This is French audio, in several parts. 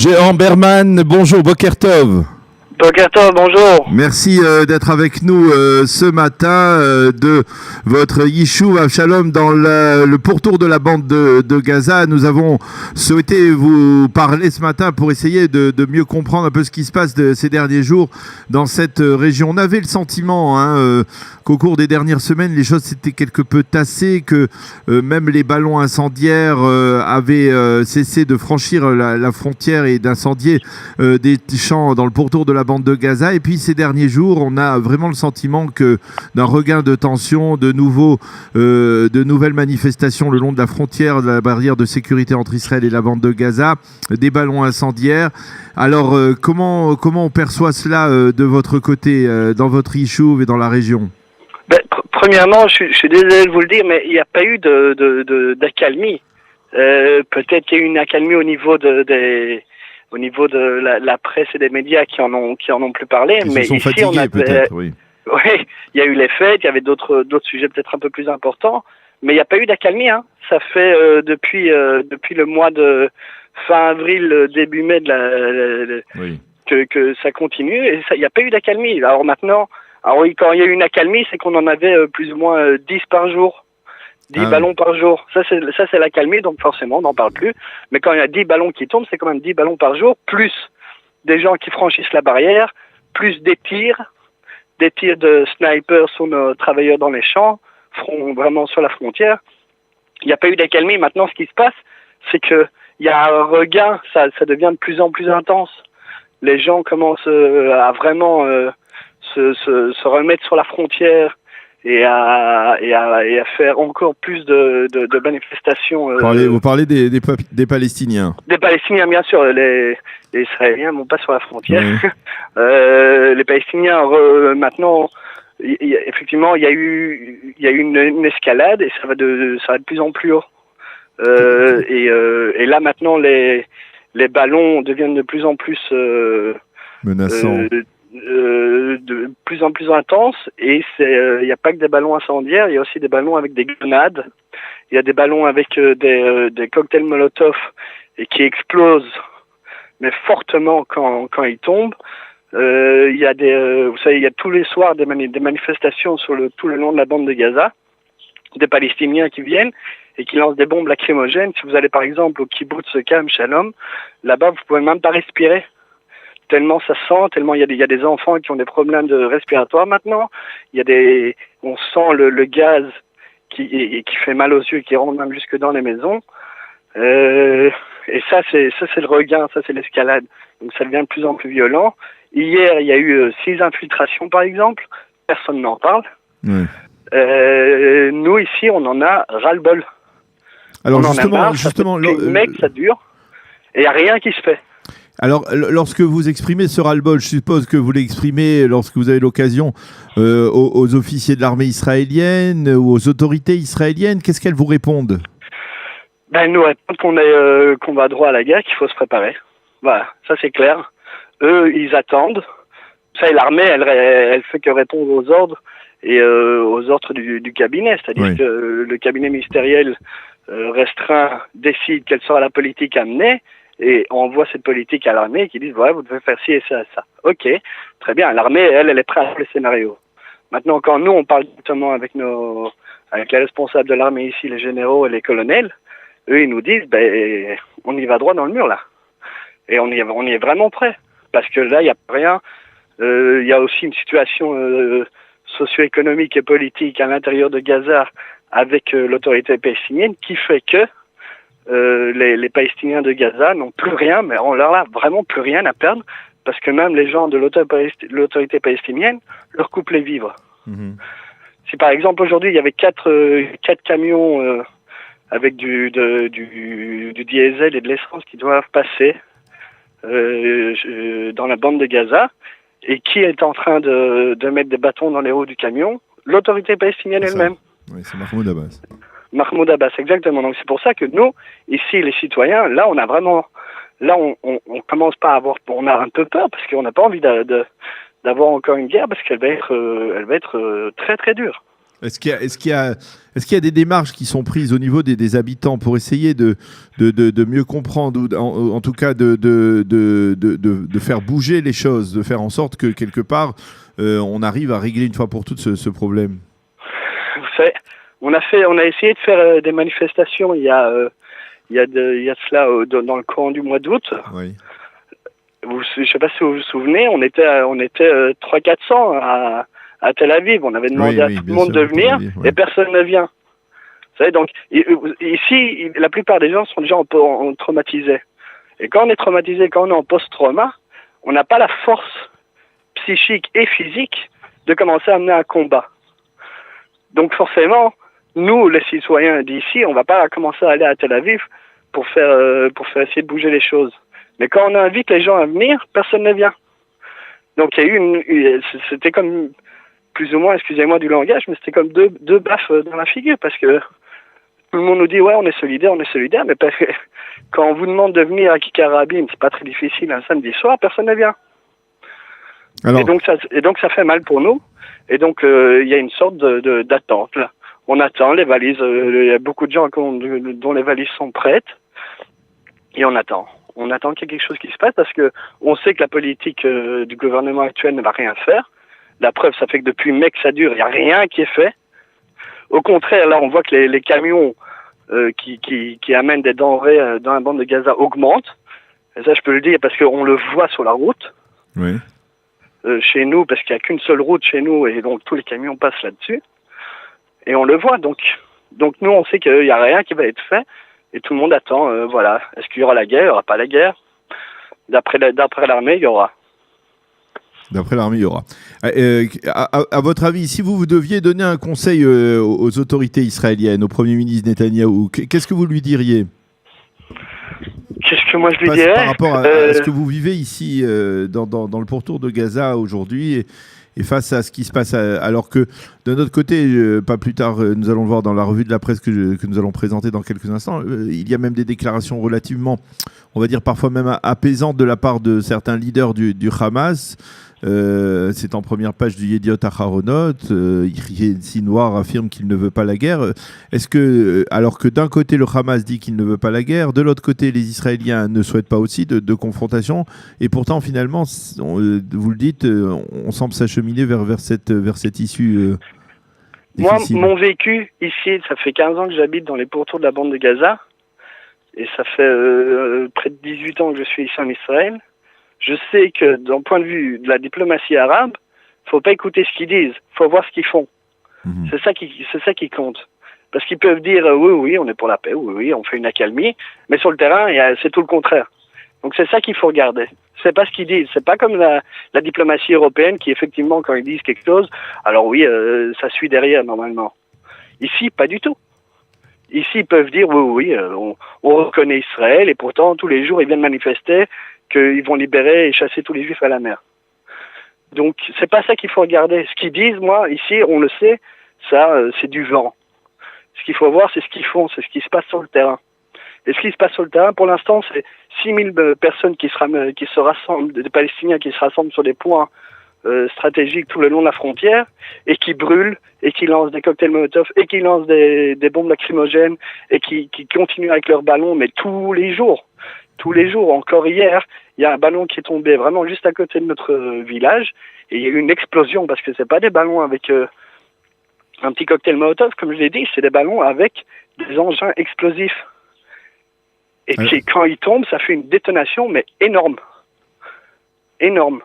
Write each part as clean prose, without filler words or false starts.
Jehan Berman, bonjour, Boker Tov. Boker Tov, bonjour. Merci d'être avec nous ce matin de votre Yishuv Avshalom dans le pourtour de la bande de Gaza. Nous avons souhaité vous parler ce matin pour essayer de mieux comprendre un peu ce qui se passe ces derniers jours dans cette région. On avait le sentiment qu'au cours des dernières semaines, les choses s'étaient quelque peu tassées, que même les ballons incendiaires avaient cessé de franchir la frontière et d'incendier des champs dans le pourtour de la bande de Gaza. Et puis ces derniers jours, on a vraiment le sentiment que d'un regain de tension, de nouvelles manifestations le long de la frontière, de la barrière de sécurité entre Israël et la bande de Gaza, des ballons incendiaires. Alors comment on perçoit cela de votre côté, dans votre Yishuv et dans la région? Premièrement, je suis désolé de vous le dire, mais il n'y a pas eu d'accalmie. Peut-être qu'il y a eu une accalmie au niveau de la presse et des médias qui en ont plus parlé. Ils mais se sont ici, fatigués peut-être, oui. Oui, il y a eu les fêtes, il y avait d'autres sujets peut-être un peu plus importants, mais il n'y a pas eu d'accalmie. Ça fait depuis le mois de fin avril, début mai Oui. que ça continue, et il n'y a pas eu d'accalmie. Alors maintenant, oui, quand il y a eu une accalmie, c'est qu'on en avait plus ou moins 10 par jour. 10 ballons par jour. Ça, c'est l'accalmie, donc forcément, on n'en parle plus. Mais quand il y a 10 ballons qui tombent, c'est quand même 10 ballons par jour, plus des gens qui franchissent la barrière, plus des tirs de snipers sur nos travailleurs dans les champs, vraiment sur la frontière. Il n'y a pas eu d'accalmie. Maintenant, ce qui se passe, c'est que il y a un regain, ça devient de plus en plus intense. Les gens commencent à vraiment se remettre sur la frontière et à faire encore plus de manifestations. Vous parlez des Palestiniens. Des Palestiniens, bien sûr. Les Israéliens ne vont pas sur la frontière. Oui. Les Palestiniens, maintenant, effectivement, il y a eu une escalade et ça va de plus en plus haut. Et là, maintenant, les ballons deviennent de plus en plus menaçants. De plus en plus intense, et il n'y a pas que des ballons incendiaires, il y a aussi des ballons avec des grenades, il y a des ballons avec des cocktails Molotov et qui explosent, mais fortement quand ils tombent. Il y a vous savez, il y a tous les soirs des manifestations tout le long de la bande de Gaza, des Palestiniens qui viennent et qui lancent des bombes lacrymogènes. Si vous allez par exemple au kibbutz Kam Shalom, là-bas vous pouvez même pas respirer. Tellement ça sent, tellement il y a des enfants qui ont des problèmes respiratoires maintenant. On sent le gaz qui fait mal aux yeux, qui rentre même jusque dans les maisons. Et ça c'est le regain, ça c'est l'escalade. Donc ça devient de plus en plus violent. Hier il y a eu 6 infiltrations par exemple. Personne n'en parle. Oui. Nous ici on en a ras-le-bol. Alors justement, mec, ça dure et il n'y a rien qui se fait. Alors, lorsque vous exprimez ce ras-le-bol, je suppose que vous l'exprimez lorsque vous avez l'occasion aux officiers de l'armée israélienne ou aux autorités israéliennes. Qu'est-ce qu'elles vous répondent? Elles nous répondent qu'on va droit à la guerre, qu'il faut se préparer. Voilà, ça c'est clair. Eux, ils attendent. Ça, l'armée, elle fait que répondre aux ordres et aux ordres du cabinet. C'est-à-dire oui. que le cabinet ministériel restreint décide quelle sera la politique à mener, et on envoie cette politique à l'armée qui disent voilà, vous devez faire ci et ça et ça. Ok, très bien. L'armée, elle est prête à faire les scénarios. Maintenant, quand nous on parle directement avec les responsables de l'armée ici, les généraux et les colonels, eux ils nous disent on y va droit dans le mur là. Et on y est vraiment prêt. Parce que là, il n'y a rien. Il y a aussi une situation socio-économique et politique à l'intérieur de Gaza avec l'autorité palestinienne qui fait que les Palestiniens de Gaza n'ont plus rien, mais on leur a vraiment plus rien à perdre, parce que même les gens de l'autorité palestinienne leur coupent les vivres. Mm-hmm. Si par exemple aujourd'hui il y avait 4 camions avec du diesel et de l'essence qui doivent passer dans la bande de Gaza, et qui est en train de mettre des bâtons dans les roues du camion? L'autorité palestinienne elle-même. Oui, c'est Mahmoud Abbas. Mahmoud Abbas, exactement. Donc c'est pour ça que nous, ici, les citoyens, là, on a vraiment, là, on commence pas à avoir, on a un peu peur parce qu'on n'a pas envie d'avoir encore une guerre, parce qu'elle va être très très dure. Est-ce qu'il y a des démarches qui sont prises au niveau des habitants pour essayer de mieux comprendre, ou en tout cas de faire bouger les choses, de faire en sorte que quelque part on arrive à régler une fois pour toutes ce problème? Vous savez, on a essayé de faire des manifestations il y a cela dans le courant du mois d'août. Oui. Je ne sais pas si vous vous souvenez, on était 300-400 à Tel Aviv. On avait demandé à tout le monde de venir et personne ne vient. Vous savez, donc ici, la plupart des gens sont déjà traumatisés. Et quand on est traumatisé, quand on est en post-trauma, on n'a pas la force psychique et physique de commencer à mener un combat. Donc forcément, nous, les citoyens d'ici, on ne va pas commencer à aller à Tel Aviv pour faire essayer de bouger les choses. Mais quand on invite les gens à venir, personne ne vient. Donc il y a eu c'était comme, plus ou moins, excusez-moi du langage, mais c'était comme deux baffes dans la figure, parce que tout le monde nous dit, ouais, on est solidaire, mais parce que quand on vous demande de venir à Kikar Rabin, c'est pas très difficile un samedi soir, personne ne vient. Alors... Et donc ça fait mal pour nous, et donc il y a une sorte d'attente, là. On attend les valises, il y a beaucoup de gens dont les valises sont prêtes, et on attend. On attend qu'il y ait quelque chose qui se passe parce que on sait que la politique du gouvernement actuel ne va rien faire. La preuve, ça fait que depuis mai que ça dure, il n'y a rien qui est fait. Au contraire, là, on voit que les camions qui amènent des denrées dans la bande de Gaza augmentent. Et ça, je peux le dire parce qu'on le voit sur la route. Oui. Chez nous, parce qu'il n'y a qu'une seule route chez nous et donc tous les camions passent là-dessus. Et on le voit. Donc nous, on sait qu'il n'y a rien qui va être fait. Et tout le monde attend, voilà. Est-ce qu'il y aura la guerre? Il n'y aura pas la guerre. D'après l'armée, il y aura. D'après l'armée, il y aura. À votre avis, si vous deviez donner un conseil aux autorités israéliennes, au Premier ministre Netanyahou, qu'est-ce que vous lui diriez? Qu'est-ce que moi je lui dirais? Par rapport à ce que vous vivez ici, dans le pourtour de Gaza aujourd'hui, et face à ce qui se passe, alors que de notre côté, pas plus tard, nous allons le voir dans la revue de la presse que nous allons présenter dans quelques instants, il y a même des déclarations relativement, on va dire parfois même apaisantes de la part de certains leaders du Hamas. C'est en première page du Yediot Aharonot. Yehia Sinwar affirme qu'il ne veut pas la guerre. Est-ce que, alors que d'un côté le Hamas dit qu'il ne veut pas la guerre, de l'autre côté les Israéliens ne souhaitent pas aussi de confrontation, et pourtant finalement, vous le dites, on semble s'acheminer vers cette issue difficile. Moi, mon vécu ici, ça fait 15 ans que j'habite dans les pourtours de la bande de Gaza, et ça fait près de 18 ans que je suis ici en Israël. Je sais que, d'un point de vue de la diplomatie arabe, faut pas écouter ce qu'ils disent, faut voir ce qu'ils font. Mmh. C'est ça qui compte. Parce qu'ils peuvent dire oui, on est pour la paix, oui, on fait une accalmie, mais sur le terrain, c'est tout le contraire. Donc c'est ça qu'il faut regarder. C'est pas ce qu'ils disent. C'est pas comme la diplomatie européenne qui, effectivement, quand ils disent quelque chose, alors oui, ça suit derrière normalement. Ici, pas du tout. Ici, ils peuvent dire oui, on reconnaît Israël, et pourtant tous les jours ils viennent manifester qu'ils vont libérer et chasser tous les Juifs à la mer. Donc, c'est pas ça qu'il faut regarder. Ce qu'ils disent, moi, ici, on le sait, ça, c'est du vent. Ce qu'il faut voir, c'est ce qu'ils font, c'est ce qui se passe sur le terrain. Et ce qui se passe sur le terrain, pour l'instant, c'est 6000 personnes qui se rassemblent, des Palestiniens qui se rassemblent sur des points stratégiques tout le long de la frontière, et qui brûlent, et qui lancent des cocktails Molotov, et qui lancent des bombes lacrymogènes, et qui continuent avec leurs ballons, mais tous les jours. Tous les jours, encore hier, il y a un ballon qui est tombé vraiment juste à côté de notre village, et il y a eu une explosion, parce que c'est pas des ballons avec un petit cocktail Molotov, comme je l'ai dit, c'est des ballons avec des engins explosifs. Et puis, quand ils tombent, ça fait une détonation, mais énorme. Énorme.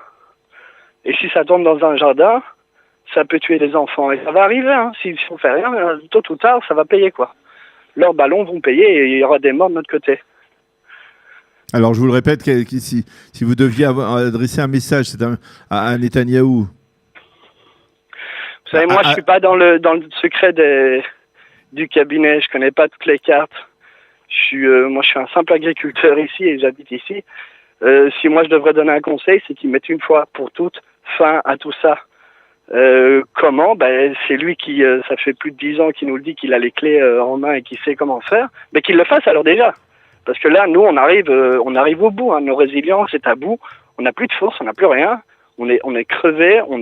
Et si ça tombe dans un jardin, ça peut tuer des enfants. Et ça va arriver, hein. Si on fait rien, tôt ou tard, ça va payer, quoi. Leurs ballons vont payer et il y aura des morts de notre côté. Alors, je vous le répète, si vous deviez adresser un message à Netanyahou. Vous savez, moi, je suis pas dans le secret du cabinet. Je connais pas toutes les cartes. Moi, je suis un simple agriculteur ici et j'habite ici. Si moi, je devrais donner un conseil, c'est qu'ils mettent une fois pour toutes fin à tout ça. Comment? C'est lui qui, ça fait plus de 10 ans qu'il nous le dit, qu'il a les clés en main et qu'il sait comment faire. Mais qu'il le fasse alors déjà. Parce que là, nous, on arrive au bout. Hein. Nos résiliences, c'est à bout. On n'a plus de force, on n'a plus rien. On est crevé, on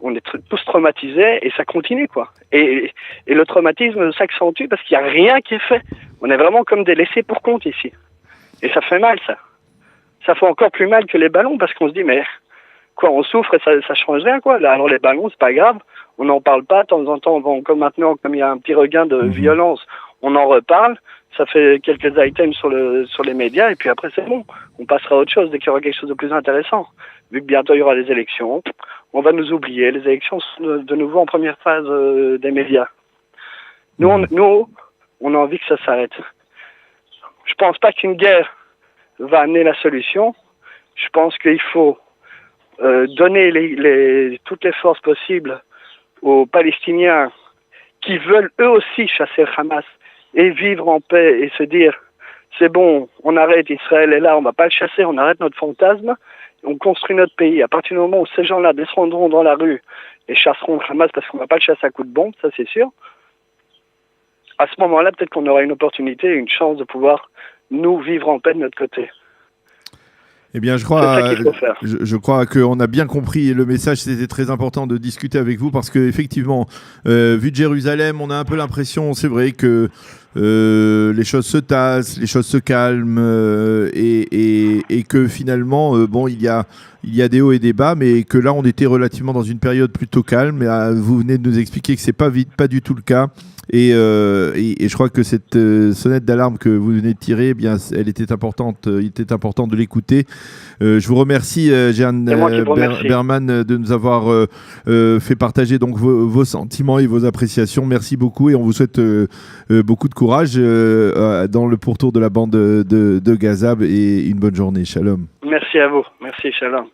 on est tous traumatisés et ça continue, quoi. Et le traumatisme s'accentue parce qu'il n'y a rien qui est fait. On est vraiment comme des laissés pour compte ici. Et ça fait mal, ça. Ça fait encore plus mal que les ballons parce qu'on se dit, mais quoi, on souffre et ça change rien, quoi. Là, alors les ballons, c'est pas grave. On n'en parle pas. De temps en temps, comme maintenant, comme il y a un petit regain de violence, on en reparle. Ça fait quelques items sur les médias et puis après, c'est bon. On passera à autre chose dès qu'il y aura quelque chose de plus intéressant. Vu que bientôt, il y aura les élections, on va nous oublier. Les élections sont de nouveau en première phase des médias. Nous, on a envie que ça s'arrête. Je pense pas qu'une guerre va amener la solution. Je pense qu'il faut donner toutes les forces possibles aux Palestiniens qui veulent eux aussi chasser le Hamas et vivre en paix et se dire c'est bon, on arrête, Israël est là, on va pas le chasser, on arrête notre fantasme, on construit notre pays. À partir du moment où ces gens-là descendront dans la rue et chasseront le Hamas parce qu'on va pas le chasser à coups de bombe, ça c'est sûr, à ce moment-là, peut-être qu'on aura une opportunité, une chance de pouvoir nous vivre en paix de notre côté. Eh bien, je crois qu'on a bien compris le message. C'était très important de discuter avec vous parce que effectivement, vu de Jérusalem, on a un peu l'impression, c'est vrai, que les choses se tassent, les choses se calment et que finalement, bon, il y a des hauts et des bas, mais que là, on était relativement dans une période plutôt calme. Et, vous venez de nous expliquer que c'est pas du tout le cas. Et je crois que cette sonnette d'alarme que vous venez de tirer, eh bien, elle était importante. Il était important de l'écouter. Je vous remercie, Jeanne Berman, de nous avoir fait partager donc vos sentiments et vos appréciations. Merci beaucoup et on vous souhaite beaucoup de courage dans le pourtour de la bande de Gaza et une bonne journée. Shalom. Merci à vous. Merci, shalom.